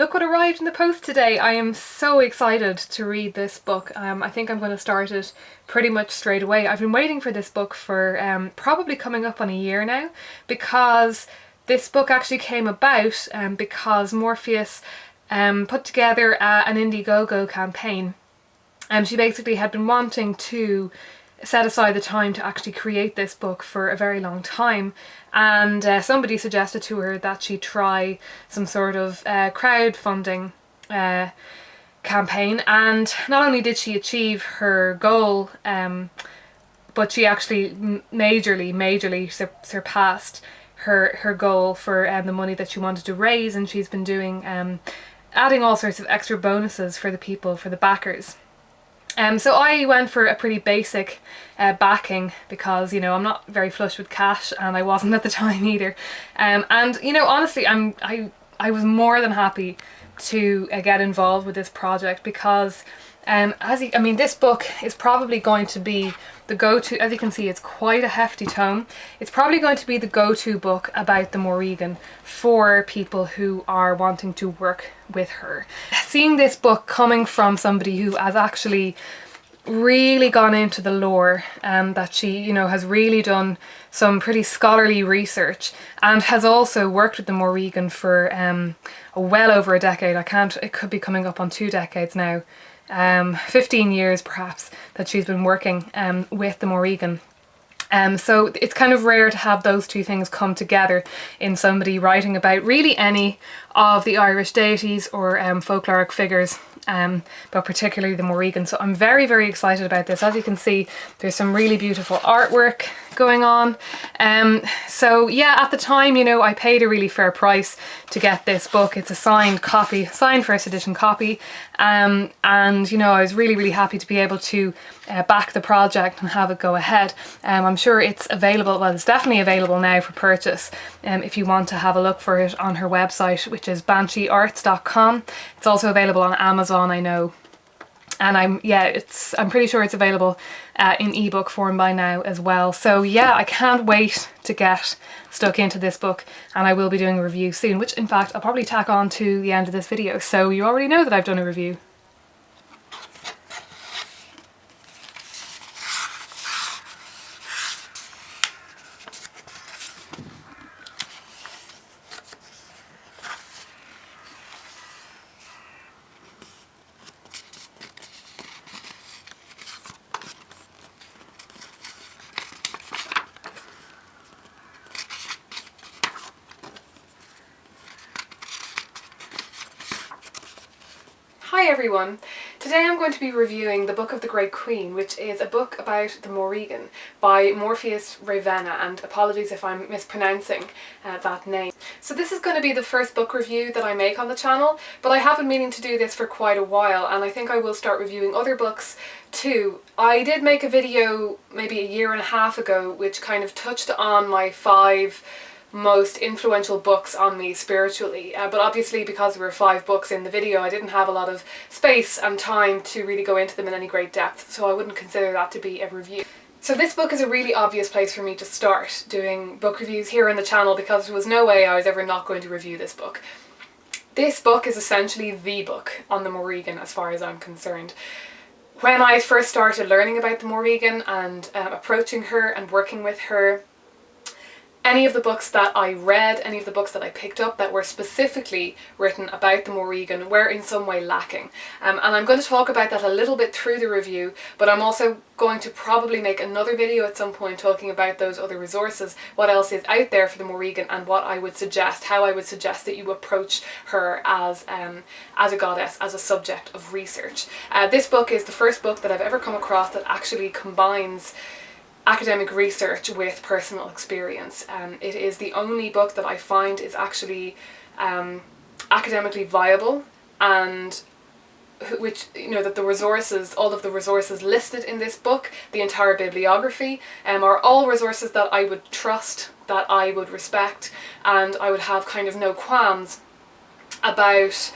Look what arrived in the post today. I am so excited to read this book. I think I'm going to start it pretty much straight away. I've been waiting for this book for probably coming up on a year now, because this book actually came about because Morpheus put together an Indiegogo campaign. She basically had been wanting to set aside the time to actually create this book for a very long time, and somebody suggested to her that she try some sort of crowdfunding campaign, and not only did she achieve her goal, but she actually majorly surpassed her goal for the money that she wanted to raise, and she's been doing adding all sorts of extra bonuses for the people, for the backers. So I went for a pretty basic backing because, you know, I'm not very flush with cash, and I wasn't at the time either. And you know, honestly, I was more than happy to get involved with this project because this book is probably going to be the go-to. As you can see, it's quite a hefty tome. It's probably going to be the go-to book about the Morrigan for people who are wanting to work with her. Seeing this book coming from somebody who has actually really gone into the lore, that she, you know, has really done some pretty scholarly research and has also worked with the Morrigan for well over a decade. It could be coming up on 2 decades now. 15 years perhaps that she's been working with the Morrigan. So it's kind of rare to have those two things come together in somebody writing about really any of the Irish deities or folkloric figures, but particularly the Morrigan. So I'm very, very excited about this. As you can see, there's some really beautiful artwork going on. So yeah, at the time, you know, I paid a really fair price to get this book. It's a signed copy, signed first edition copy. And you know, I was really, really happy to be able to back the project and have it go ahead. I'm sure it's available, well, it's definitely available now for purchase if you want to have a look for it on her website, which is bansheearts.com. It's also available on Amazon, I know. And I'm pretty sure it's available in ebook form by now as well. So yeah, I can't wait to get stuck into this book, and I will be doing a review soon, which in fact I'll probably tack on to the end of this video, so you already know that I've done a review. Hi everyone! Today I'm going to be reviewing the Book of the Great Queen, which is a book about the Morrigan by Morpheus Ravenna, and apologies if I'm mispronouncing that name. So this is going to be the first book review that I make on the channel, but I have been meaning to do this for quite a while, and I think I will start reviewing other books too. I did make a video maybe a year and a half ago which kind of touched on my 5 most influential books on me spiritually, but obviously because there were 5 books in the video, I didn't have a lot of space and time to really go into them in any great depth, so I wouldn't consider that to be a review. So this book is a really obvious place for me to start doing book reviews here on the channel, because there was no way I was ever not going to review this book. This book is essentially the book on the Morrigan as far as I'm concerned. When I first started learning about the Morrigan and approaching her and working with her, any of the books that I read, any of the books that I picked up that were specifically written about the Morrigan were in some way lacking. And I'm going to talk about that a little bit through the review, but I'm also going to probably make another video at some point talking about those other resources, what else is out there for the Morrigan, and what I would suggest, how I would suggest that you approach her as a goddess, as a subject of research. This book is the first book that I've ever come across that actually combines academic research with personal experience. It is the only book that I find is actually academically viable, and which, you know, that the resources, all of the resources listed in this book, the entire bibliography, are all resources that I would trust, that I would respect, and I would have kind of no qualms about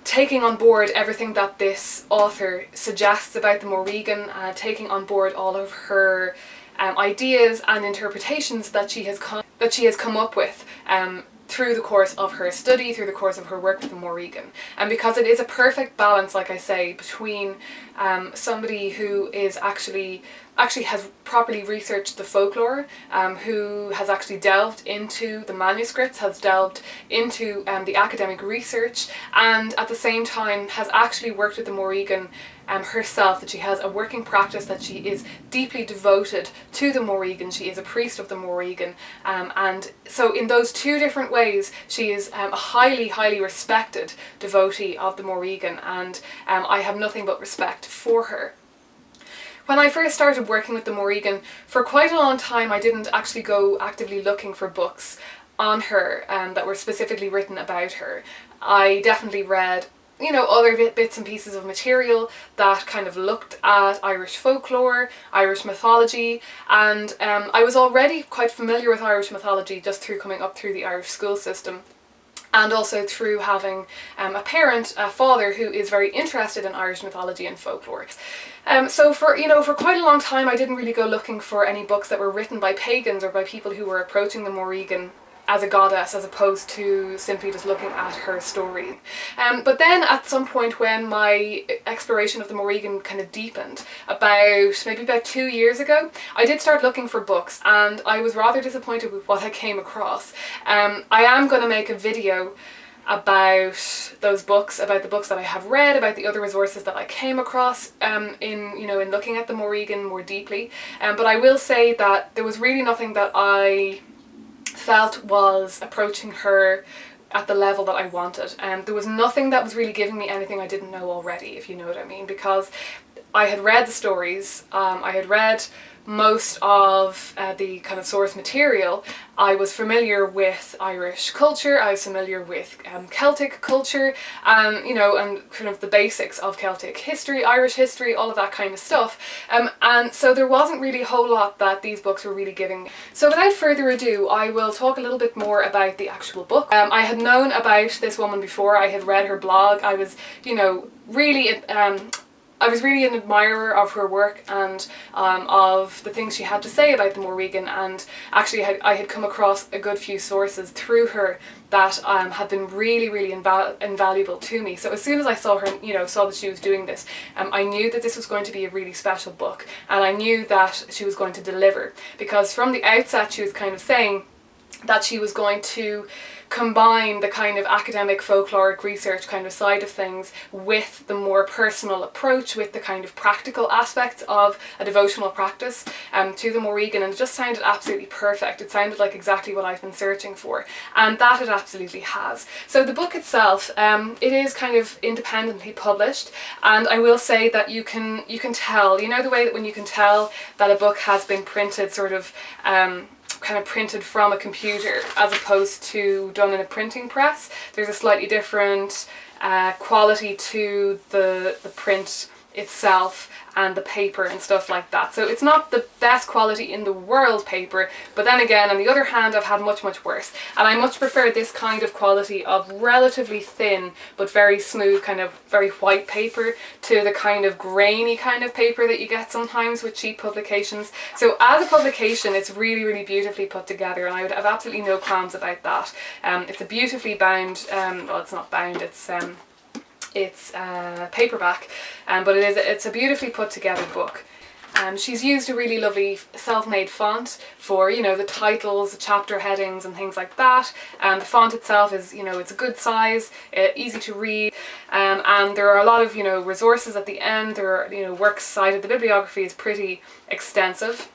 taking on board everything that this author suggests about the Morrigan, taking on board all of her ideas and interpretations that she has come up with through the course of her study, through the course of her work with the Morrigan. And because it is a perfect balance, like I say, between somebody who is actually has properly researched the folklore, who has actually delved into the manuscripts, has delved into the academic research, and at the same time has actually worked with the Morrigan herself, that she has a working practice, that she is deeply devoted to the Morrigan, she is a priest of the Morrigan, and so in those two different ways she is a highly, highly respected devotee of the Morrigan, and I have nothing but respect for her. When I first started working with the Morrigan, for quite a long time I didn't actually go actively looking for books on her that were specifically written about her. I definitely read, you know, other bits and pieces of material that kind of looked at Irish folklore, Irish mythology, and I was already quite familiar with Irish mythology just through coming up through the Irish school system, and also through having a father who is very interested in Irish mythology and folklore. So for quite a long time I didn't really go looking for any books that were written by pagans or by people who were approaching the Morrigan as a goddess, as opposed to simply just looking at her story. But then at some point when my exploration of the Morrigan kind of deepened, maybe about 2 years ago, I did start looking for books, and I was rather disappointed with what I came across. I am going to make a video about those books, about the books that I have read, about the other resources that I came across in looking at the Morrigan more deeply. But I will say that there was really nothing that I felt was approaching her at the level that I wanted. There was nothing that was really giving me anything I didn't know already, if you know what I mean, because I had read the stories, I had read most of the kind of source material. I was familiar with Irish culture, I was familiar with Celtic culture, and kind of the basics of Celtic history, Irish history, all of that kind of stuff. And so there wasn't really a whole lot that these books were really giving me. So without further ado, I will talk a little bit more about the actual book. I had known about this woman before, I had read her blog, I was, really I was really an admirer of her work and of the things she had to say about the Morrigan, and actually I had come across a good few sources through her that had been really, really invaluable to me. So as soon as I saw her, saw that she was doing this, I knew that this was going to be a really special book, and I knew that she was going to deliver, because from the outset she was kind of saying that she was going to combine the kind of academic folkloric research kind of side of things with the more personal approach, with the kind of practical aspects of a devotional practice to the Morrigan, and it just sounded absolutely perfect. It sounded like exactly what I've been searching for, and that it absolutely has. So the book itself, it is kind of independently published, and I will say that you can tell, the way that when you can tell that a book has been printed sort of kind of printed from a computer as opposed to done in a printing press. There's a slightly different quality to the print itself and the paper and stuff like that. So it's not the best quality in the world paper, but then again, on the other hand, I've had much, much worse. And I much prefer this kind of quality of relatively thin but very smooth, kind of very white paper, to the kind of grainy kind of paper that you get sometimes with cheap publications. So as a publication, it's really, really beautifully put together, and I would have absolutely no qualms about that. It's a beautifully bound, well, it's not bound, it's paperback, but it's a beautifully put together book. She's used a really lovely self-made font for, the titles, the chapter headings and things like that. The font itself is, it's a good size, easy to read, and there are a lot of, resources at the end. There are, works cited. The bibliography is pretty extensive.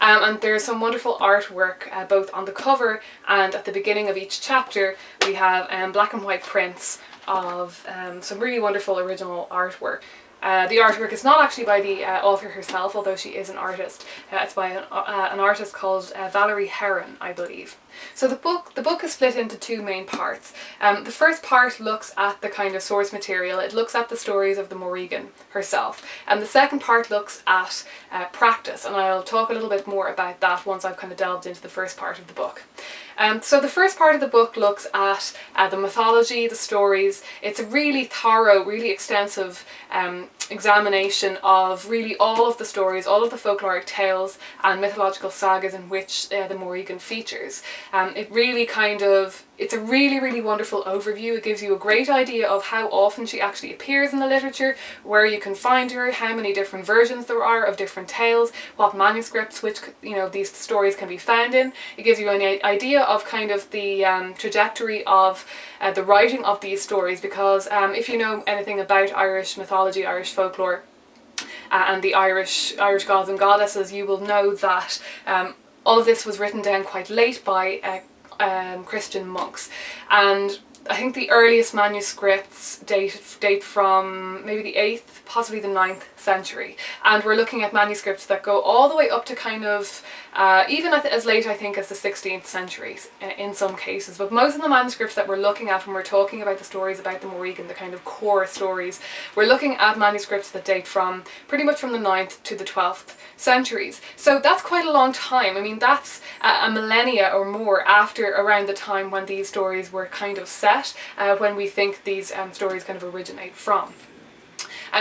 And there's some wonderful artwork both on the cover and at the beginning of each chapter. We have black and white prints of some really wonderful original artwork. The artwork is not actually by the author herself, although she is an artist. It's by an artist called Valerie Heron, I believe. So the book is split into two main parts. The first part looks at the kind of source material. It looks at the stories of the Morrigan herself. And the second part looks at practice, and I'll talk a little bit more about that once I've kind of delved into the first part of the book. So the first part of the book looks at the mythology, the stories. It's a really thorough, really extensive examination of really all of the stories, all of the folkloric tales and mythological sagas in which the Morrigan features. It really it's a really wonderful overview. It gives you a great idea of how often she actually appears in the literature, where you can find her, how many different versions there are of different tales, what manuscripts which these stories can be found in. It gives you an idea of kind of the trajectory of the writing of these stories, because if you know anything about Irish mythology, Irish folklore, and the Irish gods and goddesses, you will know that all of this was written down quite late by Christian monks, and I think the earliest manuscripts date from maybe the 8th, possibly the 9th century, and we're looking at manuscripts that go all the way up to kind of even as late, I think, as the 16th century in some cases. But most of the manuscripts that we're looking at when we're talking about the stories about the Morrigan, the kind of core stories, we're looking at manuscripts that date from pretty much from the 9th to the 12th centuries. So that's quite a long time. I mean, that's a millennia or more after around the time when these stories were kind of set, when we think these stories kind of originate from.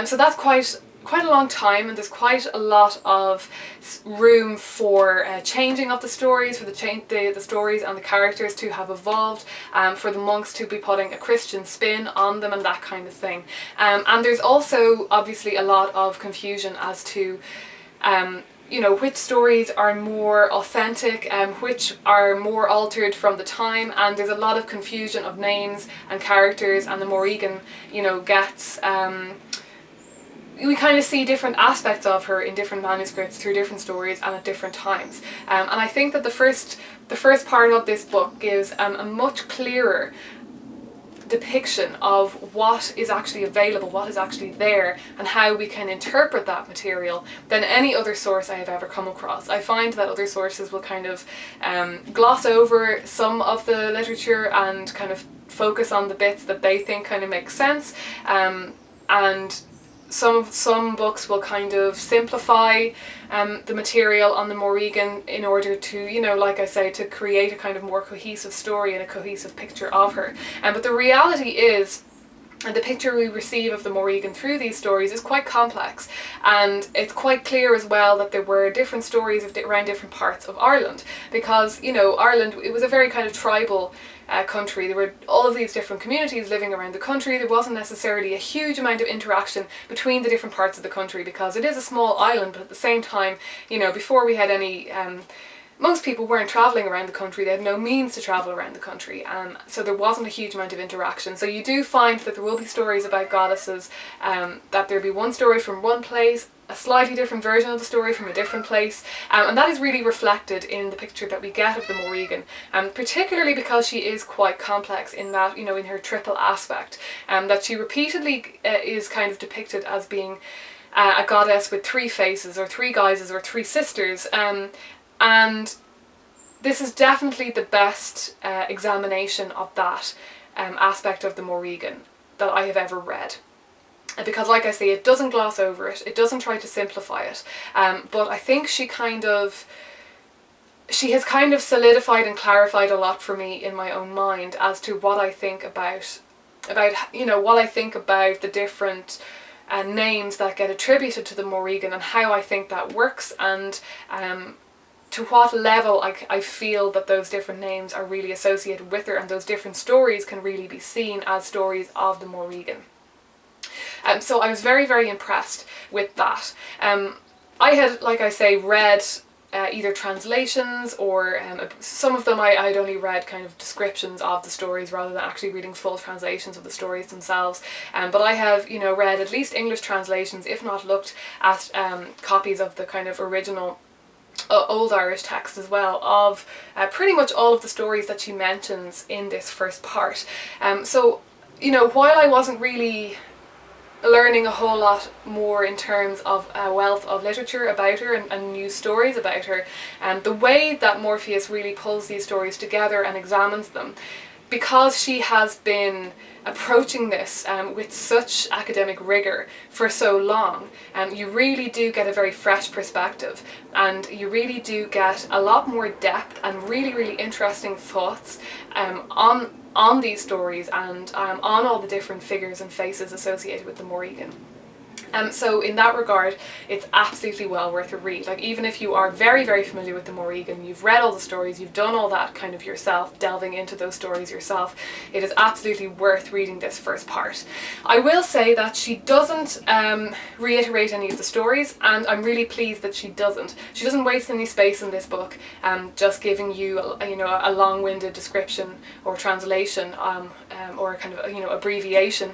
So that's quite a long time, and there's quite a lot of room for changing of the stories, for the stories and the characters to have evolved, for the monks to be putting a Christian spin on them and that kind of thing. And there's also obviously a lot of confusion as to which stories are more authentic, which are more altered from the time, and there's a lot of confusion of names and characters, and the Morrigan, gets we kind of see different aspects of her in different manuscripts through different stories and at different times. And I think that the first part of this book gives a much clearer depiction of what is actually available, what is actually there, and how we can interpret that material than any other source I have ever come across. I find that other sources will kind of gloss over some of the literature and kind of focus on the bits that they think kind of make sense, and some books will kind of simplify the material on the Morrigan in order to, like I say, to create a kind of more cohesive story and a cohesive picture of her. But the reality is, and the picture we receive of the Morrigan through these stories is quite complex, and it's quite clear as well that there were different stories around different parts of Ireland, because Ireland, it was a very kind of tribal country. There were all of these different communities living around the country. There wasn't necessarily a huge amount of interaction between the different parts of the country, because it is a small island, but at the same time, before we had any most people weren't travelling around the country. They had no means to travel around the country, so there wasn't a huge amount of interaction. So you do find that there will be stories about goddesses, that there'll be one story from one place, a slightly different version of the story from a different place, and that is really reflected in the picture that we get of the Morrigan, particularly because she is quite complex in that, in her triple aspect, that she repeatedly is kind of depicted as being a goddess with three faces, or three guises, or three sisters, and this is definitely the best examination of that aspect of the Morrigan that I have ever read. Because, like I say, it doesn't gloss over it, it doesn't try to simplify it, but I think she has kind of solidified and clarified a lot for me in my own mind as to what I think about what I think about the different names that get attributed to the Morrigan, and how I think that works, and to what level I feel that those different names are really associated with her, and those different stories can really be seen as stories of the Morrigan. So I was very, very impressed with that. I had, like I say, read either translations, or some of them I'd only read kind of descriptions of the stories rather than actually reading full translations of the stories themselves. But I have, read at least English translations, if not looked at copies of the kind of original Old Irish text as well, of pretty much all of the stories that she mentions in this first part. So, while I wasn't really learning a whole lot more in terms of a wealth of literature about her and new stories about her, and the way that Morpheus really pulls these stories together and examines them, because she has been approaching this with such academic rigour for so long, you really do get a very fresh perspective, and you really do get a lot more depth and really, really interesting thoughts on these stories, and on all the different figures and faces associated with the Morrigan. So in that regard, it's absolutely well worth a read. Like, even if you are very, very familiar with the Morrigan, you've read all the stories, you've done all that kind of yourself, delving into those stories yourself, it is absolutely worth reading this first part. I will say that she doesn't reiterate any of the stories, and I'm really pleased that she doesn't. She doesn't waste any space in this book, just giving you, a long-winded description or translation, or kind of, abbreviation,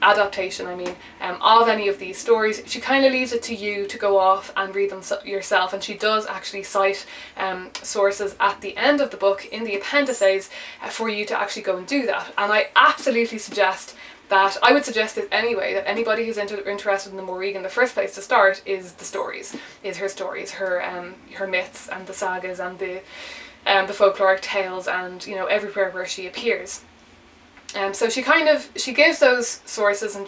adaptation, of any of these stories. She kind of leaves it to you to go off and read them yourself, and she does actually cite sources at the end of the book in the appendices for you to actually go and do that. And I absolutely suggest that, I would suggest it anyway, that anybody who's interested in the Morrigan, the first place to start is the stories, is her stories, her myths and the sagas and the folkloric tales, and everywhere where she appears. So she gives those sources, and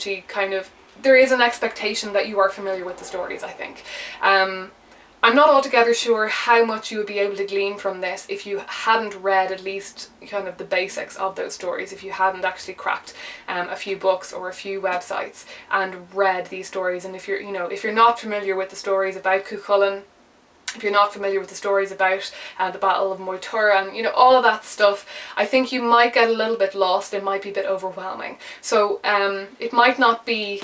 there is an expectation that you are familiar with the stories, I think. I'm not altogether sure how much you would be able to glean from this if you hadn't read at least kind of the basics of those stories, if you hadn't actually cracked a few books or a few websites and read these stories. And if you're not familiar with the stories about Cuchulainn, if you're not familiar with the stories about the Battle of Moytura and all of that stuff, I think you might get a little bit lost. It might be a bit overwhelming. So it might not be,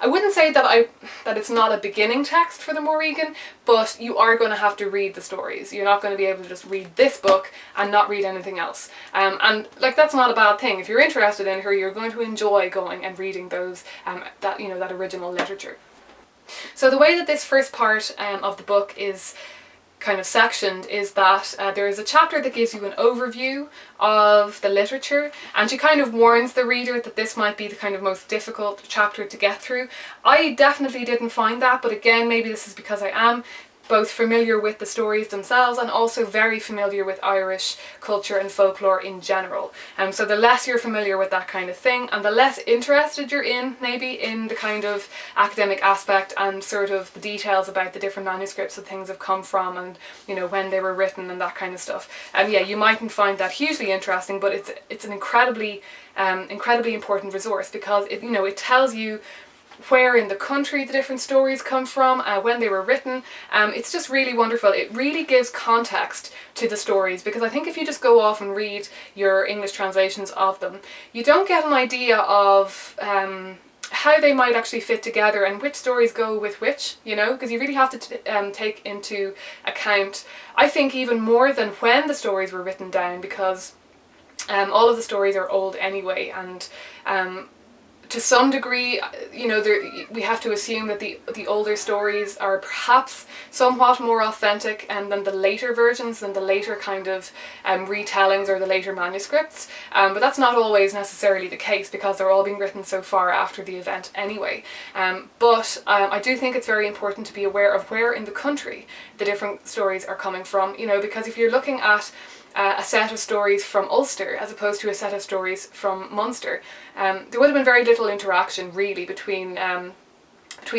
I wouldn't say that it's not a beginning text for the Morrigan, but you are going to have to read the stories. You're not going to be able to just read this book and not read anything else. And that's not a bad thing. If you're interested in her, you're going to enjoy going and reading those that original literature. So the way that this first part of the book is kind of sectioned is that there is a chapter that gives you an overview of the literature, and she kind of warns the reader that this might be the kind of most difficult chapter to get through. I definitely didn't find that, but again, maybe this is because I am both familiar with the stories themselves and also very familiar with Irish culture and folklore in general. So the less you're familiar with that kind of thing, and the less interested you're in the kind of academic aspect and sort of the details about the different manuscripts that things have come from, and when they were written and that kind of stuff. You mightn't find that hugely interesting, but it's an incredibly important resource, because it tells you where in the country the different stories come from, when they were written. It's just really wonderful. It really gives context to the stories, because I think if you just go off and read your English translations of them, you don't get an idea of how they might actually fit together and which stories go with which, because you really have to take into account, I think, even more than when the stories were written down, because all of the stories are old anyway, and to some degree, we have to assume that the older stories are perhaps somewhat more authentic than the later versions, than the later kind of retellings or the later manuscripts. But that's not always necessarily the case, because they're all being written so far after the event anyway. But I do think it's very important to be aware of where in the country the different stories are coming from, because if you're looking at a set of stories from Ulster as opposed to a set of stories from Munster, there would have been very little interaction really between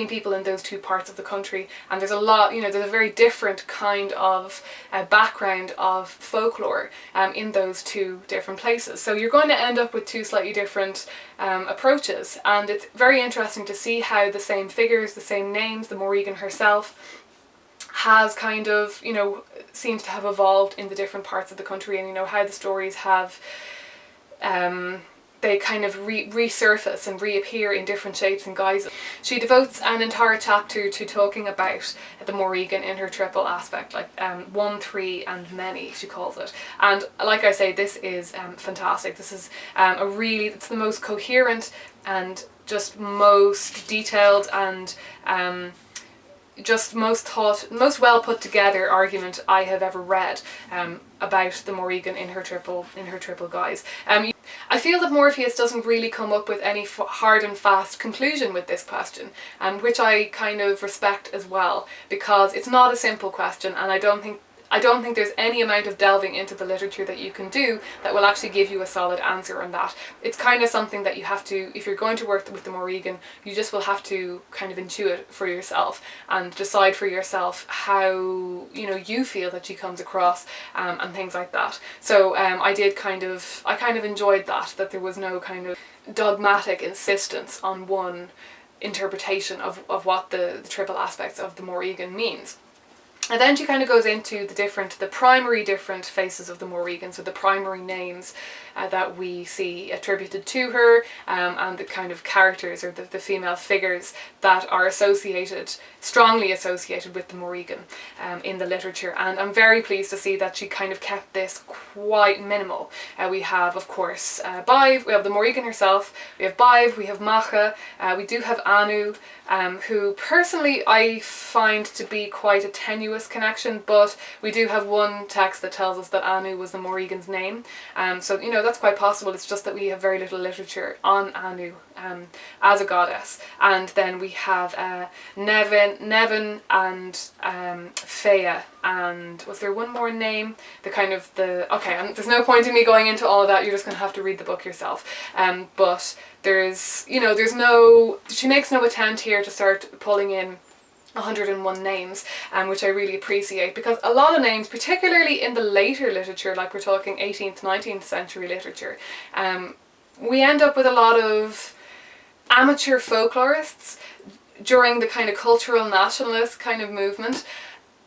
people in those two parts of the country, and there's a lot, there's a very different kind of background of folklore in those two different places. So you're going to end up with two slightly different approaches, and it's very interesting to see how the same figures, the same names, the Morrigan herself, has kind of, seems to have evolved in the different parts of the country, and how the stories have they kind of resurface and reappear in different shapes and guises. She devotes an entire chapter to talking about the Morrigan in her triple aspect, like one, three and many, she calls it. And like I say, this is fantastic. This is it's the most coherent and just most detailed and just most well put together argument I have ever read about the Morrigan in her triple guise. I feel that Morpheus doesn't really come up with any hard and fast conclusion with this question, which I kind of respect as well, because it's not a simple question, and I don't think there's any amount of delving into the literature that you can do that will actually give you a solid answer on that. It's kind of something that you have to, if you're going to work with the Morrigan, you just will have to kind of intuit for yourself and decide for yourself how you feel that she comes across, and things like that. So I kind of enjoyed that there was no kind of dogmatic insistence on one interpretation of what the triple aspects of the Morrigan means. And then she kind of goes into the primary different faces of the Morrigan, so the primary names that we see attributed to her, and the kind of characters or the female figures that are strongly associated with the Morrigan in the literature. And I'm very pleased to see that she kind of kept this quite minimal. We have, of course, Baive, we have the Morrigan herself, we have Baive, we have Macha, we do have Anu, who personally I find to be quite a tenuous connection, but we do have one text that tells us that Anu was the Morrigan's name, so that's quite possible. It's just that we have very little literature on Anu as a goddess. And then we have Nevin and Fea, and was there one more name? And there's no point in me going into all of that, you're just going to have to read the book yourself. But she makes no attempt here to start pulling in 101 names, which I really appreciate, because a lot of names, particularly in the later literature, like we're talking 18th, 19th century literature, we end up with a lot of amateur folklorists during the kind of cultural nationalist kind of movement,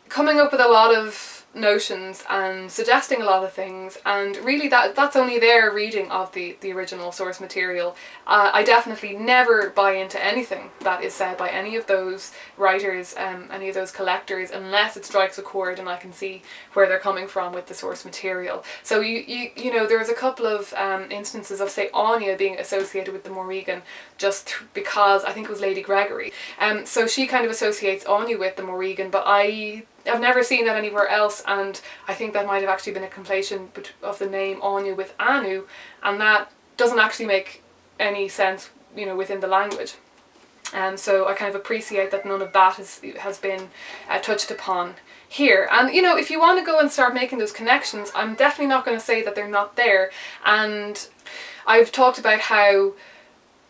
coming up with a lot of notions and suggesting a lot of things, and really that's only their reading of the original source material. I definitely never buy into anything that is said by any of those writers, any of those collectors, unless it strikes a chord and I can see where they're coming from with the source material. So there's a couple of instances of, say, Anya being associated with the Morrigan just because I think it was Lady Gregory. So she kind of associates Anya with the Morrigan, but I've never seen that anywhere else, and I think that might have actually been a conflation of the name Anya with Anu, and that doesn't actually make any sense, within the language. So I kind of appreciate that none of that has been touched upon here. And if you want to go and start making those connections, I'm definitely not going to say that they're not there. And I've talked about how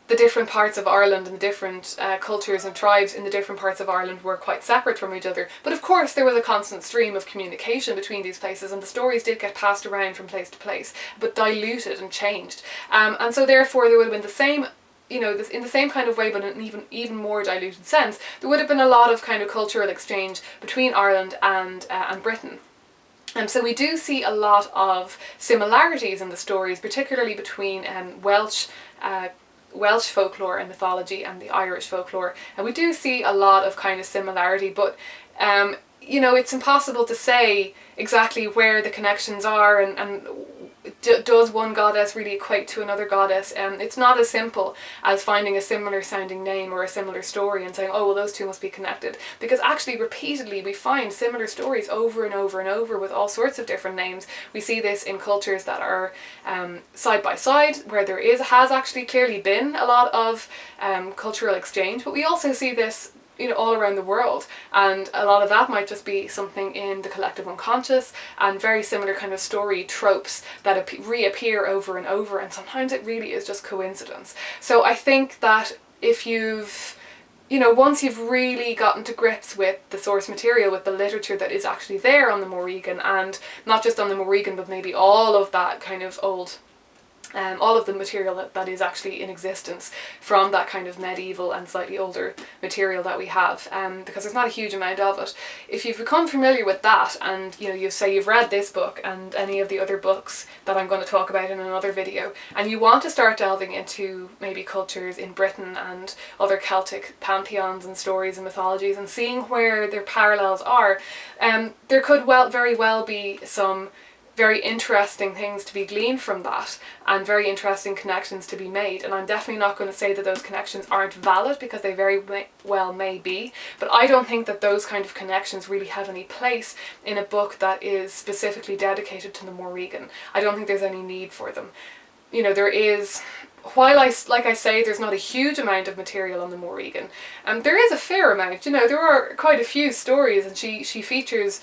the different parts of Ireland and the different cultures and tribes in the different parts of Ireland were quite separate from each other. But of course there was a constant stream of communication between these places, and the stories did get passed around from place to place, but diluted and changed. And so therefore there would have been the same, in the same kind of way, but in an even more diluted sense, there would have been a lot of kind of cultural exchange between Ireland and Britain. And so we do see a lot of similarities in the stories, particularly between Welsh folklore and mythology and the Irish folklore, and we do see a lot of kind of similarity, but it's impossible to say exactly where the connections are, and does one goddess really equate to another goddess? It's not as simple as finding a similar sounding name or a similar story and saying, oh well, those two must be connected, because actually repeatedly we find similar stories over and over and over with all sorts of different names. We see this in cultures that are side by side, where there has actually clearly been a lot of cultural exchange, but we also see this all around the world, and a lot of that might just be something in the collective unconscious, and very similar kind of story tropes that reappear over and over, and sometimes it really is just coincidence. So I think that if you've once you've really gotten to grips with the source material, with the literature that is actually there on the Morrigan, and not just on the Morrigan but maybe all of that kind of old all of the material that is actually in existence from that kind of medieval and slightly older material that we have, because there's not a huge amount of it. If you've become familiar with that, and you say you've read this book and any of the other books that I'm going to talk about in another video, and you want to start delving into maybe cultures in Britain and other Celtic pantheons and stories and mythologies, and seeing where their parallels are, there could very well be some very interesting things to be gleaned from that, and very interesting connections to be made. And I'm definitely not going to say that those connections aren't valid, because they very well may be, but I don't think that those kind of connections really have any place in a book that is specifically dedicated to the Morrigan. I don't think there's any need for them. There is, while like I say, there's not a huge amount of material on the Morrigan, there is a fair amount. There are quite a few stories, and she features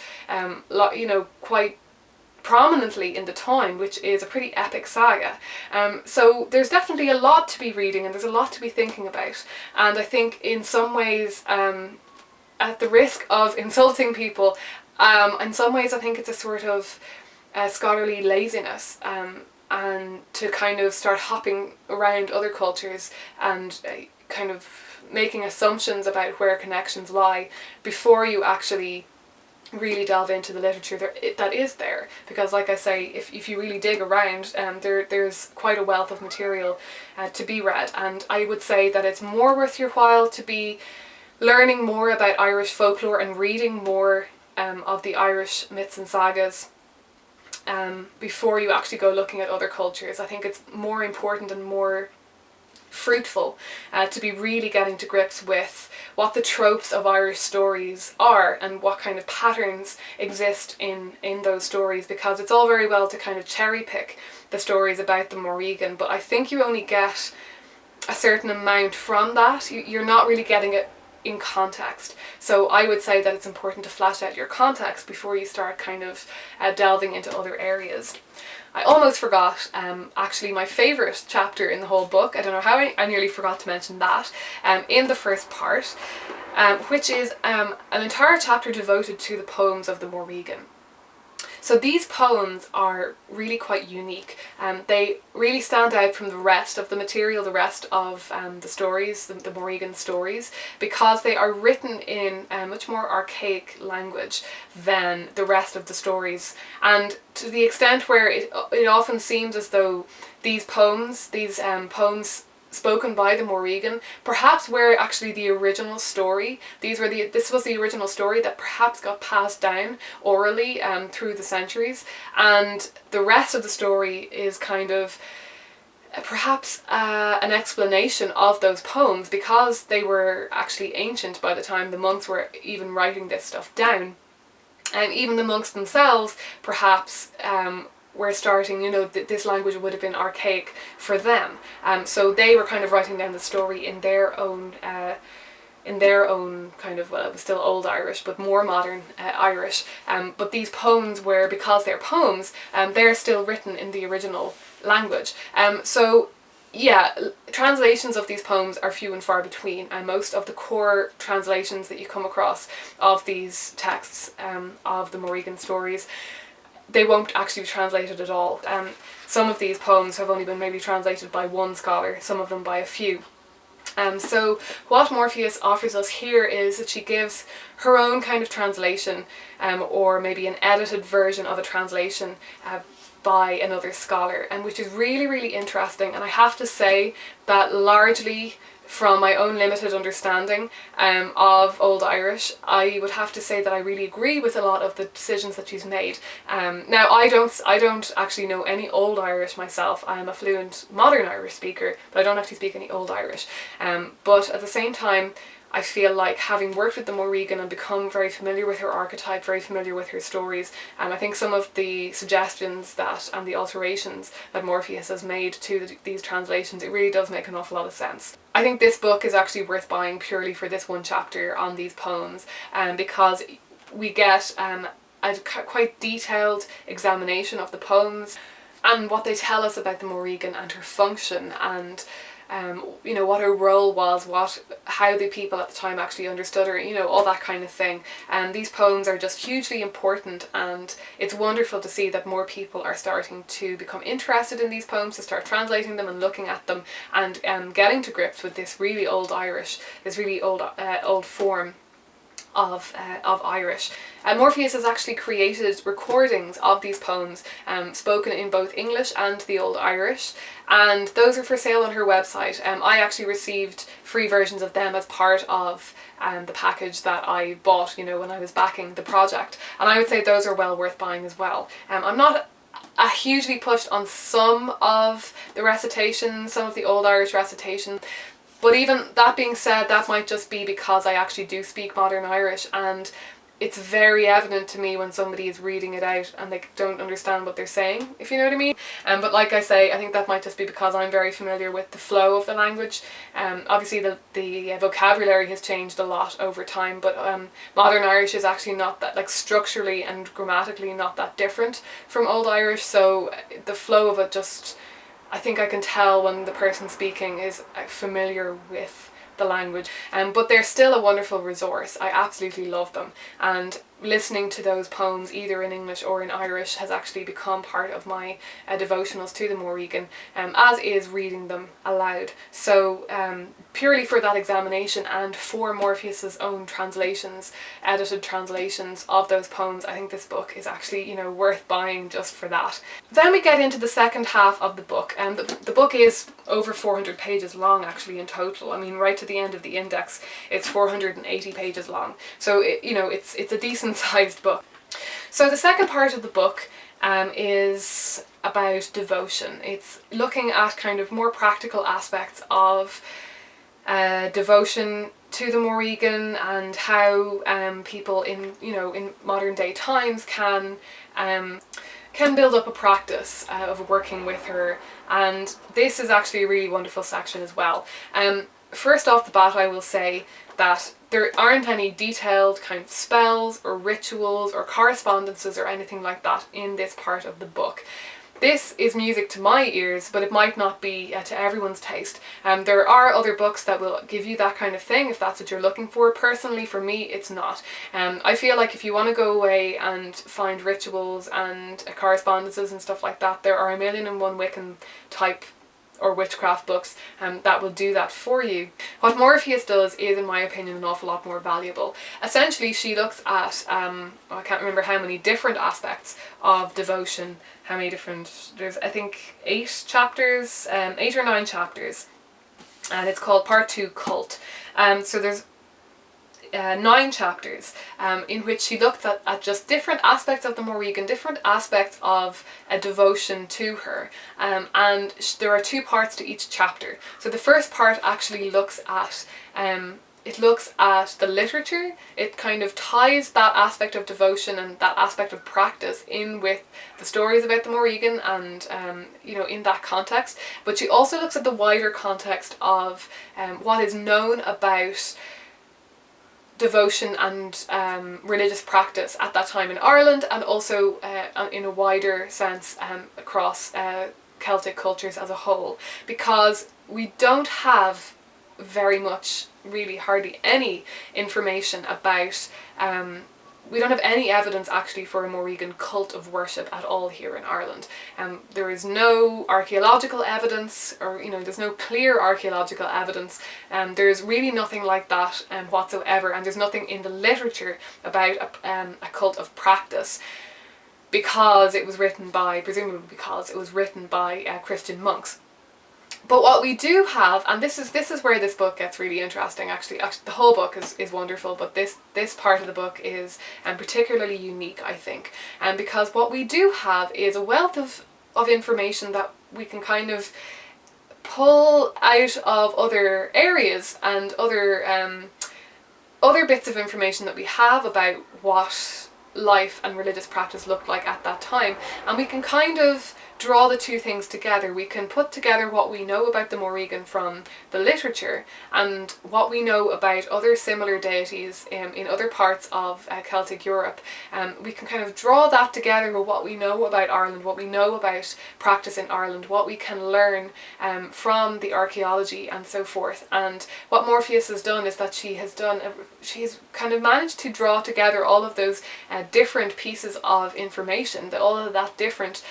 quite prominently in the time, which is a pretty epic saga. So there's definitely a lot to be reading, and there's a lot to be thinking about. And I think in some ways, at the risk of insulting people, in some ways I think it's a sort of scholarly laziness, and to kind of start hopping around other cultures and kind of making assumptions about where connections lie before you actually really delve into the literature that is there. Because like I say, if you really dig around, there's quite a wealth of material to be read, and I would say that it's more worth your while to be learning more about Irish folklore and reading more of the Irish myths and sagas before you actually go looking at other cultures. I think it's more important and more fruitful to be really getting to grips with what the tropes of Irish stories are and what kind of patterns exist in those stories, because it's all very well to kind of cherry pick the stories about the Morrigan, but I think you only get a certain amount from that. You're not really getting it in context. So I would say that it's important to flesh out your context before you start kind of delving into other areas. I almost forgot actually my favourite chapter in the whole book. I don't know how I nearly forgot to mention that in the first part, which is an entire chapter devoted to the poems of the Morrigan. So these poems are really quite unique. They really stand out from the rest of the material, the rest of the stories, the Morrigan stories, because they are written in a much more archaic language than the rest of the stories. And to the extent where it often seems as though these poems spoken by the Morrigan perhaps were actually the original story. This was the original story that perhaps got passed down orally through the centuries, and the rest of the story is kind of perhaps an explanation of those poems, because they were actually ancient by the time the monks were even writing this stuff down. And even the monks themselves perhaps were starting, this language would have been archaic for them. So they were kind of writing down the story in their own kind of, well, it was still Old Irish, but more modern Irish. But these poems were, because they're poems, they're still written in the original language. So yeah, translations of these poems are few and far between, and most of the core translations that you come across of these texts of the Morrigan stories, they won't actually be translated at all. Some of these poems have only been maybe translated by one scholar, some of them by a few. So what Morpheus offers us here is that she gives her own kind of translation, or maybe an edited version of a translation by another scholar, and which is really, really interesting. And I have to say that largely from my own limited understanding of Old Irish, I would have to say that I really agree with a lot of the decisions that she's made. Now I don't actually know any Old Irish myself. I am a fluent modern Irish speaker, but I don't actually speak any Old Irish. But at the same time, I feel like, having worked with the Morrigan and become very familiar with her archetype, very familiar with her stories, I think some of the suggestions and the alterations that Morpheus has made to these translations, it really does make an awful lot of sense. I think this book is actually worth buying purely for this one chapter on these poems, because we get a quite detailed examination of the poems and what they tell us about the Morrigan and her function, and what her role was, how the people at the time actually understood her, all that kind of thing. And these poems are just hugely important, and it's wonderful to see that more people are starting to become interested in these poems, to start translating them and looking at them, and getting to grips with this really old Irish, this really old form of Irish. Morpheus has actually created recordings of these poems spoken in both English and the Old Irish, and those are for sale on her website. I actually received free versions of them as part of the package that I bought, when I was backing the project, and I would say those are well worth buying as well. I'm not hugely pushed on some of the recitations, some of the Old Irish recitations, but even that being said, that might just be because I actually do speak modern Irish, and it's very evident to me when somebody is reading it out and they don't understand what they're saying, if you know what I mean. But like I say, I think that might just be because I'm very familiar with the flow of the language. Obviously the vocabulary has changed a lot over time, but modern Irish is actually not that, like, structurally and grammatically not that different from Old Irish, so the flow of it just, I think I can tell when the person speaking is familiar with the language. But they're still a wonderful resource. I absolutely love them. And listening to those poems either in English or in Irish has actually become part of my devotionals to the Morrigan, as is reading them aloud. So purely for that examination and for Morpheus's own translations, edited translations of those poems, I think this book is actually, you know, worth buying just for that. Then we get into the second half of the book, and the book is over 400 pages long actually in total. I mean, right to the end of the index it's 480 pages long, so you know, it's a decent sized book. So the second part of the book is about devotion. It's looking at kind of more practical aspects of devotion to the Morrigan, and how people in, you know, in modern day times can build up a practice of working with her, and this is actually a really wonderful section as well. First off the bat, I will say that there aren't any detailed kind of spells or rituals or correspondences or anything like that in this part of the book. This is music to my ears, but it might not be to everyone's taste. There are other books that will give you that kind of thing if that's what you're looking for. Personally, for me, it's not. I feel like if you want to go away and find rituals and correspondences and stuff like that, there are a million and one Wiccan type or witchcraft books that will do that for you. What Morpheus does is, in my opinion, an awful lot more valuable. Essentially, she looks at, I can't remember how many different aspects of devotion, how many different, there's I think 8 chapters, 8 or 9 chapters, and it's called Part 2 Cult. So there's 9 chapters in which she looked at just different aspects of the Morrigan, different aspects of a devotion to her, and there are 2 parts to each chapter. So the first part actually looks at the literature. It kind of ties that aspect of devotion and that aspect of practice in with the stories about the Morrigan, and you know, in that context. But she also looks at the wider context of what is known about devotion and religious practice at that time in Ireland, and also in a wider sense across Celtic cultures as a whole, because we don't have very much, really hardly any information about we don't have any evidence actually for a Morrigan cult of worship at all here in Ireland. There is no archaeological evidence, or, you know, there's no clear archaeological evidence. There's really nothing like that whatsoever, and there's nothing in the literature about a cult of practice, because it was written by, presumably because it was written by Christian monks. But what we do have, and this is where this book gets really interesting actually the whole book is wonderful, but this part of the book is particularly unique, I think, and because what we do have is a wealth of information that we can kind of pull out of other areas and other bits of information that we have about what life and religious practice looked like at that time, and we can kind of draw the 2 things together. We can put together what we know about the Morrigan from the literature and what we know about other similar deities in other parts of Celtic Europe. We can kind of draw that together with what we know about Ireland, what we know about practice in Ireland, what we can learn from the archaeology and so forth. And what Morpheus has done is that she's kind of managed to draw together all of those different pieces of information, all of that different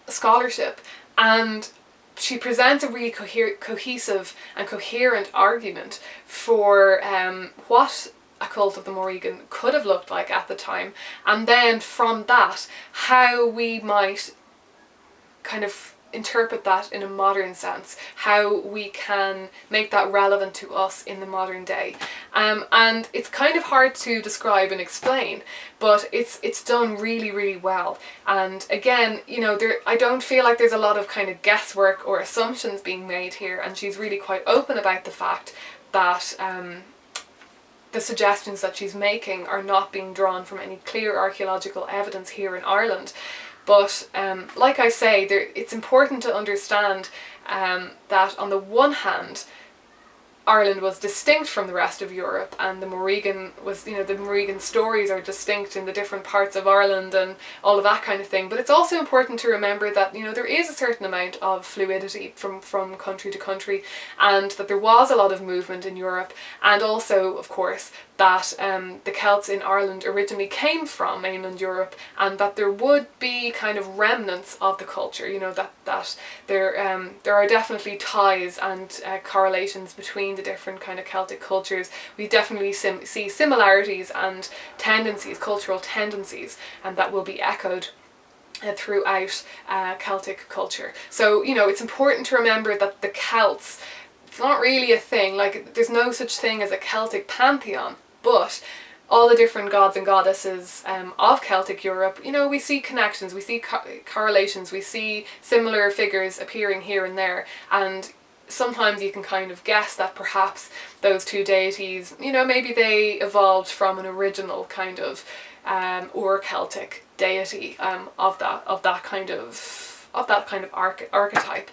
scholarship, and she presents a really cohesive and coherent argument for what a cult of the Morrigan could have looked like at the time, and then from that how we might kind of interpret that in a modern sense, how we can make that relevant to us in the modern day. And it's kind of hard to describe and explain, but it's done really, really well. And again, you know, I don't feel like there's a lot of kind of guesswork or assumptions being made here, and she's really quite open about the fact that the suggestions that she's making are not being drawn from any clear archaeological evidence here in Ireland. But like I say, it's important to understand that on the one hand, Ireland was distinct from the rest of Europe, and the Morrigan was, you know, the Morrigan stories are distinct in the different parts of Ireland and all of that kind of thing. But it's also important to remember that, you know, there is a certain amount of fluidity from country to country, and that there was a lot of movement in Europe, and also, of course, that the Celts in Ireland originally came from mainland Europe, and that there would be kind of remnants of the culture, you know, that there are definitely ties and correlations between the different kind of Celtic cultures. We definitely see similarities and tendencies, cultural tendencies, and that will be echoed throughout Celtic culture. So, you know, it's important to remember that the Celts, it's not really a thing, like there's no such thing as a Celtic pantheon, but all the different gods and goddesses of Celtic Europe, you know, we see connections, we see correlations, we see similar figures appearing here and there, and sometimes you can kind of guess that perhaps those two deities, you know, maybe they evolved from an original kind of Ur-Celtic deity of that kind of archetype.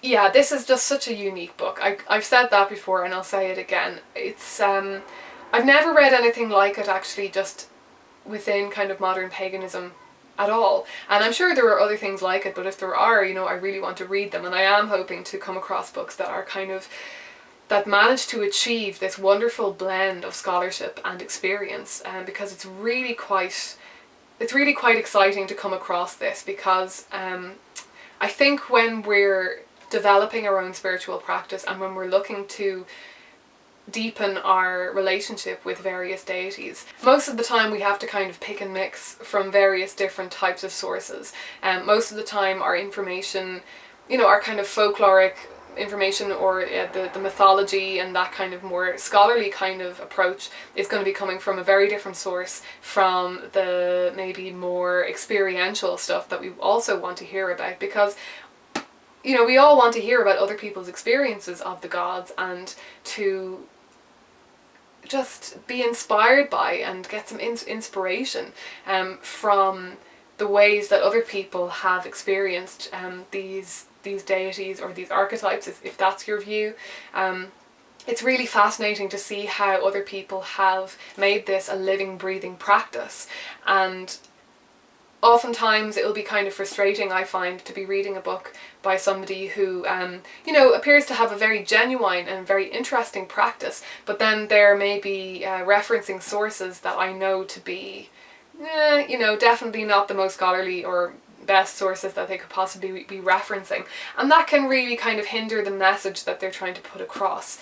Yeah, this is just such a unique book. I've said that before and I'll say it again. It's I've never read anything like it actually, just within kind of modern paganism at all. And I'm sure there are other things like it, but if there are, you know, I really want to read them, and I am hoping to come across books that are kind of, that manage to achieve this wonderful blend of scholarship and experience, because it's really quite exciting to come across this, because I think when we're developing our own spiritual practice and when we're looking to deepen our relationship with various deities, most of the time we have to kind of pick and mix from various different types of sources. Most of the time our information, you know, our kind of folkloric information, or the mythology and that kind of more scholarly kind of approach is going to be coming from a very different source from the maybe more experiential stuff that we also want to hear about, because, you know, we all want to hear about other people's experiences of the gods and to just be inspired by and get some inspiration from the ways that other people have experienced these deities or these archetypes, if that's your view. It's really fascinating to see how other people have made this a living, breathing practice, and oftentimes it'll be kind of frustrating, I find, to be reading a book by somebody who, you know, appears to have a very genuine and very interesting practice, but then they're maybe referencing sources that I know to be, you know, definitely not the most scholarly or best sources that they could possibly be referencing, and that can really kind of hinder the message that they're trying to put across.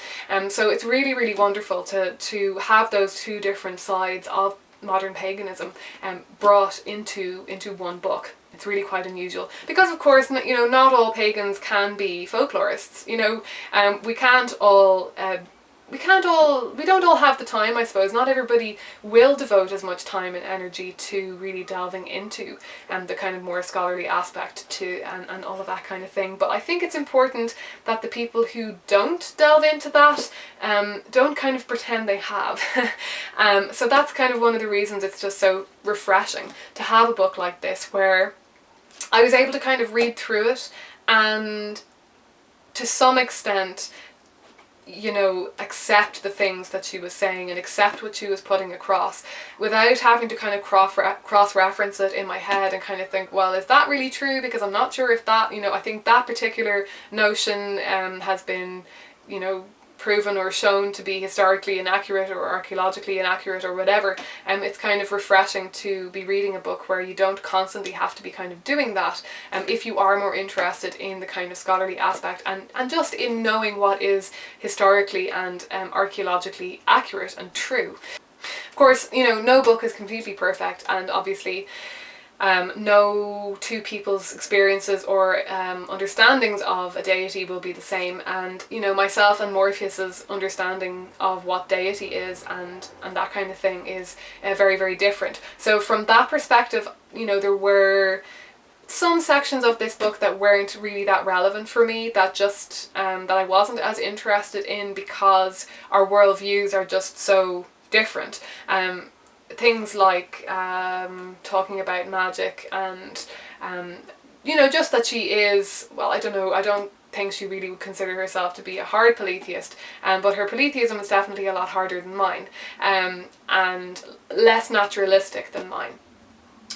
So it's really, really wonderful to have those two different sides of modern paganism brought into one book. It's really quite unusual, because of course, you know, not all pagans can be folklorists. You know, we don't all have the time, I suppose. Not everybody will devote as much time and energy to really delving into the kind of more scholarly aspect to and all of that kind of thing. But I think it's important that the people who don't delve into that don't kind of pretend they have. So that's kind of one of the reasons it's just so refreshing to have a book like this, where I was able to kind of read through it and to some extent, you know, accept the things that she was saying and accept what she was putting across without having to kind of cross-reference it in my head and kind of think, well, is that really true? Because I'm not sure if that, you know, I think that particular notion has been, you know, proven or shown to be historically inaccurate or archaeologically inaccurate or whatever. It's kind of refreshing to be reading a book where you don't constantly have to be kind of doing that, if you are more interested in the kind of scholarly aspect and just in knowing what is historically and archaeologically accurate and true. Of course, you know, no book is completely perfect, and obviously no two people's experiences or understandings of a deity will be the same, and, you know, myself and Morpheus's understanding of what deity is and that kind of thing is very, very different. So from that perspective, you know, there were some sections of this book that weren't really that relevant for me, that just that I wasn't as interested in, because our worldviews are just so different. Things like talking about magic and, you know, just that she is, well, I don't know, I don't think she really would consider herself to be a hard polytheist, but her polytheism is definitely a lot harder than mine, and less naturalistic than mine.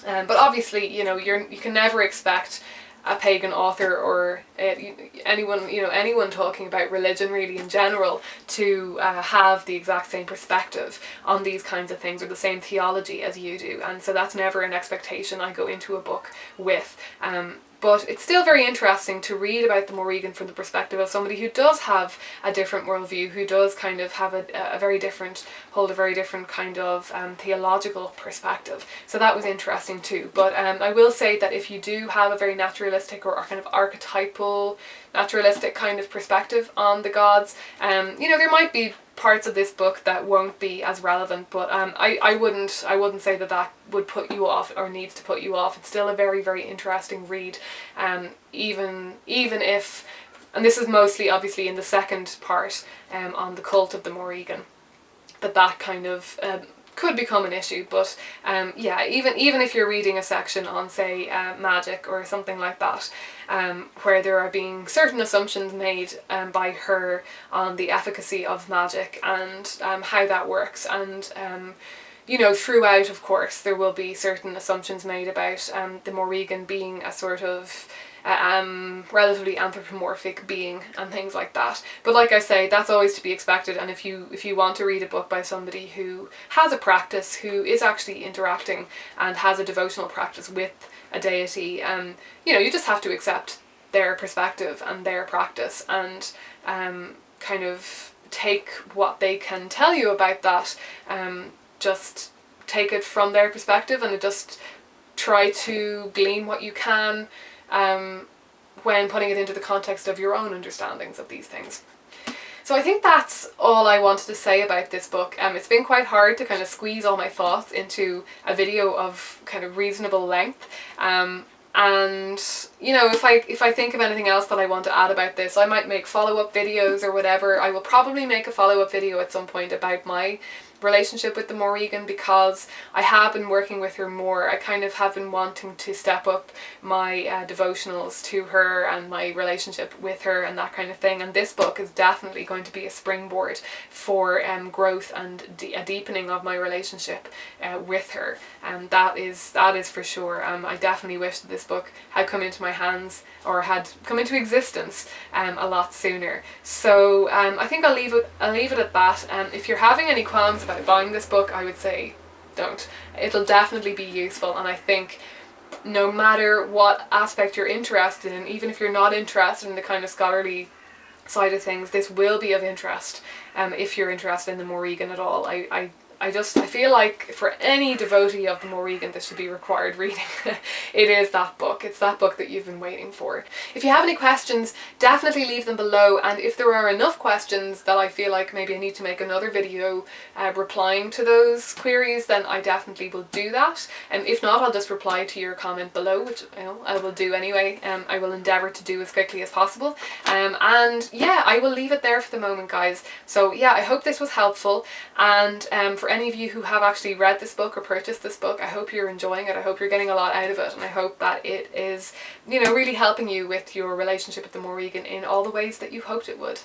But obviously, you know, you can never expect a pagan author or anyone talking about religion really in general to have the exact same perspective on these kinds of things or the same theology as you do, and so that's never an expectation I go into a book with. But it's still very interesting to read about the Morrigan from the perspective of somebody who does have a different worldview, who does kind of have hold a very different kind of theological perspective. So that was interesting too. But I will say that if you do have a very naturalistic or kind of archetypal naturalistic kind of perspective on the gods, there might be parts of this book that won't be as relevant, but I wouldn't say that would put you off or needs to put you off. It's still a very, very interesting read, even if, and this is mostly obviously in the second part on the cult of the Morrigan, that kind of could become an issue. But even if you're reading a section on, say, magic or something like that, where there are being certain assumptions made by her on the efficacy of magic and how that works, and throughout, of course, there will be certain assumptions made about the Morrigan being a sort of relatively anthropomorphic being and things like that. But like I say, that's always to be expected, and if you want to read a book by somebody who has a practice, who is actually interacting and has a devotional practice with a deity, you just have to accept their perspective and their practice, and kind of take what they can tell you about that, just take it from their perspective, and just try to glean what you can when putting it into the context of your own understandings of these things. So I think that's all I wanted to say about this book. It's been quite hard to kind of squeeze all my thoughts into a video of kind of reasonable length. And if I think of anything else that I want to add about this, I might make follow-up videos or whatever. I will probably make a follow-up video at some point about my relationship with the Morrigan, because I have been working with her more. I kind of have been wanting to step up my devotionals to her and my relationship with her and that kind of thing, and this book is definitely going to be a springboard for growth and a deepening of my relationship with her, and that is for sure. I definitely wish that this book had come into my hands or had come into existence a lot sooner. So I think I'll leave it at that. If you're having any qualms about buying this book, I would say don't. It'll definitely be useful, and I think no matter what aspect you're interested in, even if you're not interested in the kind of scholarly side of things, this will be of interest if you're interested in the Morrigan at all. I feel like for any devotee of the Morrigan, this should be required reading. It is that book. It's that book that you've been waiting for. If you have any questions, definitely leave them below, and if there are enough questions that I feel like maybe I need to make another video replying to those queries, then I definitely will do that. And if not, I'll just reply to your comment below, which I will do anyway. I will endeavour to do as quickly as possible. And yeah, I will leave it there for the moment, guys. So yeah, I hope this was helpful, and for any of you who have actually read this book or purchased this book, I hope you're enjoying it. I hope you're getting a lot out of it, and I hope that it is, really helping you with your relationship with the Morrigan in all the ways that you hoped it would.